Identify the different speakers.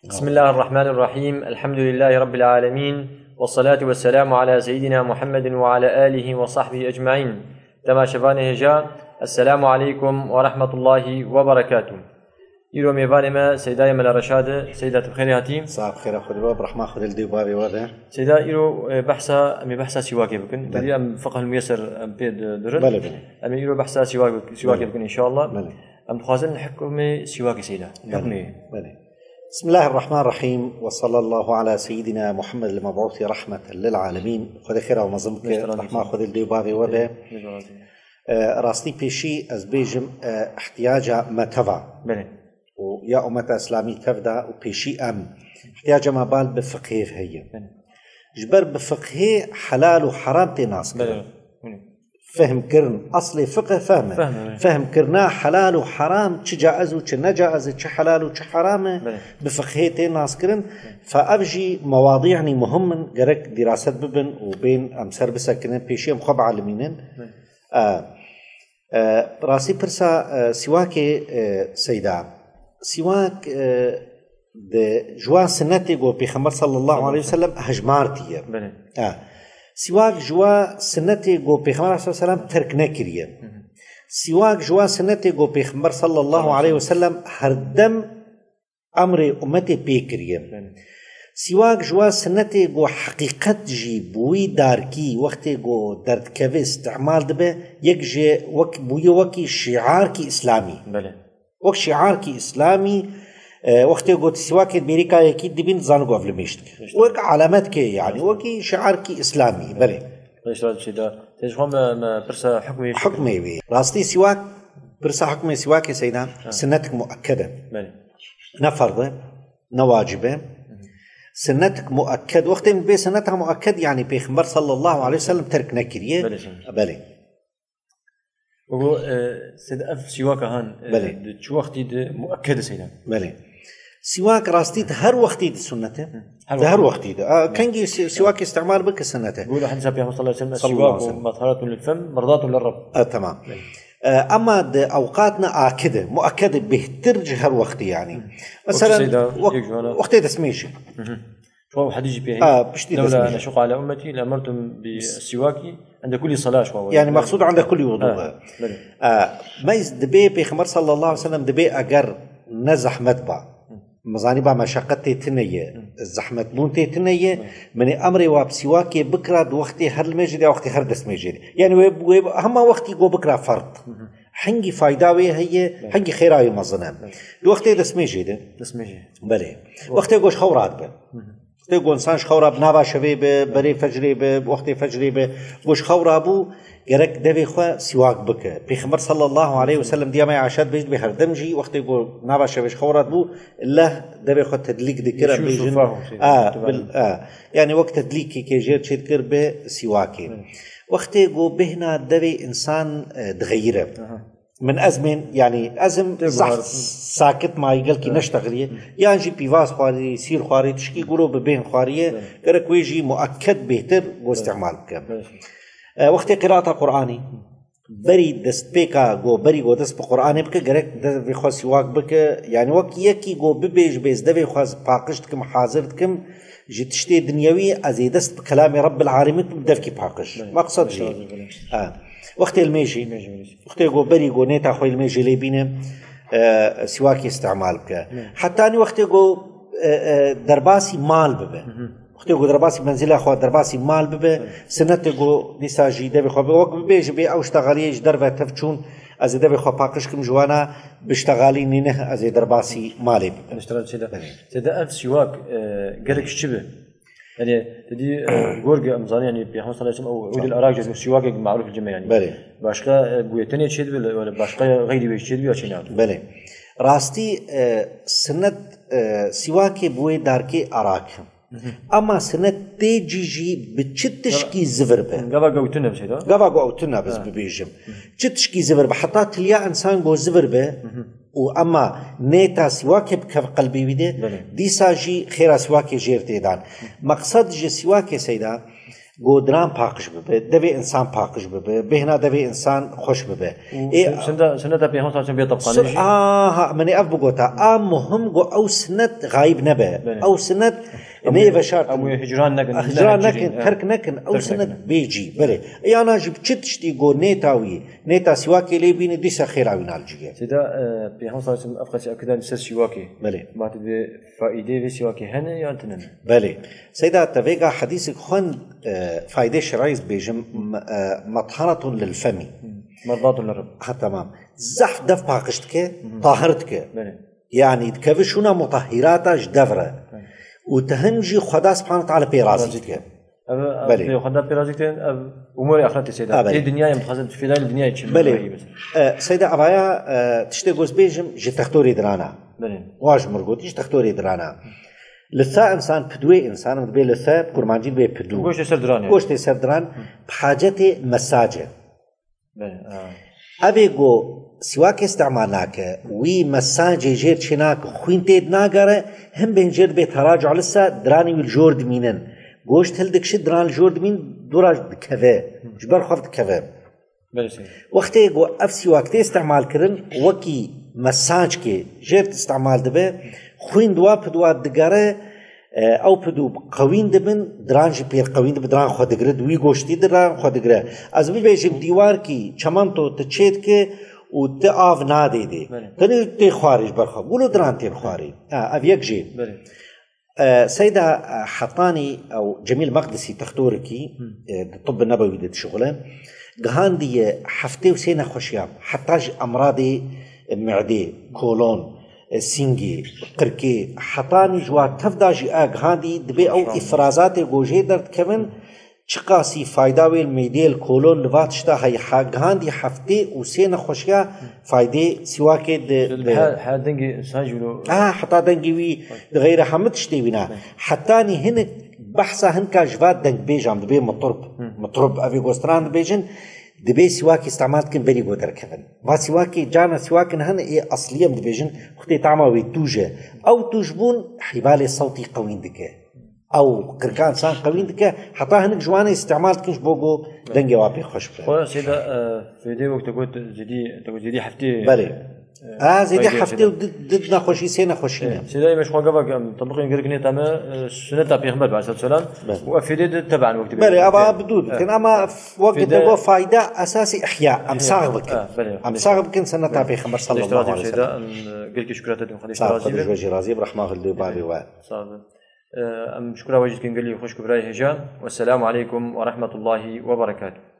Speaker 1: بسم الله الرحمن الرحيم. الحمد لله رب العالمين، والصلاة والسلام على سيدنا محمد وعلى آله وصحبه أجمعين. تماشفان هجا، السلام عليكم ورحمة الله وبركاته. إيرو ميفان ما سيداي ملا رشاد، سيدات بخير هاتي.
Speaker 2: صاحب خير أخذ الباب رحمة أخذ الدي بابي وهذا.
Speaker 1: سيدا إيرو بحثا سواكي بكن. بدي أم فقه الميسر أم بيد درد.
Speaker 2: بلى.
Speaker 1: أم إيرو بحثا سواكي بكن إن شاء الله.
Speaker 2: بلى.
Speaker 1: أم تخازن حكم سواكي سيدا. حكمي.
Speaker 2: بلى. بسم الله الرحمن الرحيم، وصلى الله على سيدنا محمد المبعوث رحمة للعالمين. خذ خير ومظمك رحمة أخذ الدي بابي وهذا. راستي بيشي از بيجم احتياجا ما تبع.
Speaker 1: بلى.
Speaker 2: ويا أمة إسلامي تبدا وبيشي احتياجا ما بال بفقه هي. جبر بفقه حلال وحرام تناس. فهم كرن أصلي فقه فهم كرنا حلال وحرام چه جائز وچه نجائز چه حلال وچه حرامه بفقه تناس كرن. فأبجي مواضيعني مهم جرك دراسات ببن وبين أمسر بسكنن بيشي مخب عالمينن. راسي برسا سواك سيدا سواك جوا سنتي جو بيخمر صلى الله عليه وسلم هجمارتيه. سواك جوا سنتي جو بيخمر صلى الله عليه وسلم ترك نكريه. سواك جوا سنتي جو بيخمر صلى الله عليه وسلم هردم امر امتي بيكريه. سواك جوا سنتي جو حقيقت جي بوي داركي وقت جو درد كوي استعمال دبه يكجي وك بوي وكي شعاركي اسلامي. وك شعاركي اسلامي وقت جو سواك امريكا يكيد دبين زانو قبل ميشتك وك علامتك يعني وكي شعاركي اسلامي. بلى
Speaker 1: ليش هذا الشيء ده تجهم برسا حكمي
Speaker 2: بي راستي سواك برسا حكمي سواك يا سيدنا سنتك مؤكده. بلى نفرضه نواجبه سنتك مؤكد وقت من بي سنتها مؤكد يعني بيخمر صلى الله عليه وسلم ترك نكريه. بلى
Speaker 1: وهو سيد أف سواك هان بلى شو وقتي مؤكد سيدنا. بلى
Speaker 2: سواك راستي هر وقتي سنته هر وقتي كان سواك استعمال بك سنته.
Speaker 1: يقول حديث النبي صلى الله عليه وسلم السواك مطهرة للفم مرضاة للرب.
Speaker 2: تمام. أما أوقاتنا آكده مؤكده بهترج هر وقتي يعني مثلا وقت تسميش
Speaker 1: شو حديث بيه لولا نشق على أمتي لأمرتم بالسواك عند كل صلاة شو
Speaker 2: يعني مقصود عند كل وضوء. ما يزدبي بخمر صلى الله عليه وسلم دبي أجر نزح متبع مزاني با مشقتي تنية الزحمة بونتي تنية من أمري وابسواكي بكرة وقتي هر المجري وقتي هر دس مجري يعني هم وقتي جو بكرة فرض حنجي فايداوي هي حنجي خيراوي مظنام وقتي دس مجري بلى وقتي جوش خورات به وقتي جو إنسان خوراب نابا شبيه بري فجري بوقتي فجري بوش خورابو جرك دبي خوا سواك بك بيخمر صلى الله عليه وسلم ديما يعشاد بيجد بهردمجي وقت يقول نابا شبيش خورات بو الله دبي خوا تدليك ذكر بيجن يعني وقت تدليكي كيجير تذكر بسواكي وقت يقول بهنا دبي إنسان تغيره من أزمن يعني أزم صح ساكت ما يقول كي نشتغليه يعني جي بيفاس خواري سير خواري تشكي يقولوا ببين خواريه جرك ويجي مؤكد بهتر واستعمال بك. وقت قراءة قرآني بري دست بيكا جو بري جو دست بقرآن بك جرك دست بخواس سواك بك يعني وقت يكي جو ببيج بيز دبي خواس باقشتكم حاضرتكم جتشتي دنيوي أزي دست بكلام رب العالمين بدفكي باقش مقصد جي. وقت الميجي وقت جو بري جو نيتا خوي الميجي ليبينه سواك استعمال بك حتى أني وقت جو درباسي مال ببه وقتی گو درباسی منزل خوا درباسی مال ببه سنت گو دیسا جیده بخوا وقت بیش بی اوشتغالیش در و تفچون از در بخوا پاکش کم جوانا بشتغالی نینه از درباسی مالی.
Speaker 1: نشتغل شده. شده أف سواك قالك شبه يعني تدي جورج أمزاني يعني بيحمل صلى الله عليه وسلم أو عود الأراك جزء سواك معروف الجميع يعني.
Speaker 2: بله.
Speaker 1: باشكا بويتني تشيد ولا باشكا غيري بيشيد ولا شيء نعم.
Speaker 2: بله. راستي سنت سواك بوي داركي أراك. أما سنة تيجي بتشتشكي زفر به.
Speaker 1: قبا قوتنا بس هذا.
Speaker 2: قبا قوتنا بس ببيجم. تشتشكي زفر به حتى تليا إنسان جو زفر به. وأما نيتا سواك بكف قلبي بده. دي ساجي خير سواك جير تيدان. مقصد جي سواك سيدا قدران باقش ببه دبي إنسان باقش ببه بهنا دبي إنسان خوش ببه
Speaker 1: سنة بيهم صار بيه طبقا
Speaker 2: مني أبغوتا مهم جو أو سنة غايب نبه أو سنة نيفا شرط
Speaker 1: أو هجران
Speaker 2: نكن ترك نكن أو سنة بيجي بله أنا جبتشتي جو نيتا سواكي لي بين ديسا خيراوي نالجيه
Speaker 1: سيدا بيهم صار أفقس أكيد نسس سواكي
Speaker 2: بله
Speaker 1: ما تبي فائدة في سواكي هنا يانتنن
Speaker 2: بله سيدا تبيجا حديثك خن فائدة شرعي بيجم مطهرة للفم
Speaker 1: مرضاة للرب
Speaker 2: تمام زحف دف باقشتك طاهرتك يعني تكفشونا مطهرات جدفرة وتهنجي خدا سبحانه وتعالى بيرازيتك
Speaker 1: بله خدا بيرازيتك أمور آخرت سيدا هي الدنيا يمخزن في ذلك الدنيا يتشمل
Speaker 2: بله سيدا أبايا تشتغل بيجم جتختوري درانا
Speaker 1: بله
Speaker 2: واج مرقوت جتختوري درانا لثا إنسان بدوي إنسان مدبي لثا بكرمانجي بي بدو
Speaker 1: قوش سردران
Speaker 2: قوش سردران بحاجة مساجة
Speaker 1: بله
Speaker 2: أبي جو سواك استعمالناك وي مساجة جير شناك خوين تيد ناقرة هم بنجر بي تراجع لسا دراني والجورد مينن قوش تلدك شد دران الجورد مين دوراج دكفه جبر خفت كفه
Speaker 1: بله سيدا
Speaker 2: وقتی گو اف سواک تی استعمال کرن وکی مساج کی جرت استعمال دبه خوین دوا پدوا دگره او پدو قوین دبن درانج پیر قوین دب دران خود دگره دوی گوشتی دران خود دگره از بی بیشم دیوار کی چمن تو تچید که و ت آف ناده دی تنی تی خارج برخا بولو دران تی خاری اب یک جی سيدة حطاني أو جميل مقدسي تختوركي الطب النبوي دي شغله قهاندي حفتي وسينا خوشيام حتاج أمراضي معدي كولون سينجي قركي حطاني جوا تفداجي قهاندي دبي أو إفرازات جوجي درد كمن چقاسي فايداوي الميدي الكولون لبات شتا هاي قهاندي حفتي وسينا خوشيا فايدة سواكي
Speaker 1: دنجي ساجلو
Speaker 2: حتى دنجي وي غير حمد شتيبنا حتاني هن بحثا هن كاجفات دنج بيجام دبي مطرب أفي غوستران بيجن دبي سواكي استعمالت كن بني قدر كفن ما سواكي جانا سواكن هن إيه أصلية دبيجن خطي تعمل توجه أو توجبون حبالي صوتي قوين دكه أو كركان سان قوين دكه حتى هنك جواني استعمال كنش بوجو دنجي وابي خوش
Speaker 1: بله سيدا في دي وقت تقول زدي حفتي
Speaker 2: بله زيدي حفتي ضد نخوشي سينا خوشينا
Speaker 1: سيدا مش واقفة طبقين قرقني تما سنة بيغمبر بعد السلام وفي تبعا وقت
Speaker 2: بله أبا بدود كن أما وقت تقول فايدة أساسي إحياء أم صاغبك أم صاغبك سنة بيغمبر صلى الله عليه وسلم
Speaker 1: قلت شكرا تدم خليش
Speaker 2: رازي وجه رازي برحمة الله باري واه
Speaker 1: أم شكرا وجدك قال لي خوش كبراي هجا والسلام عليكم ورحمة الله وبركاته.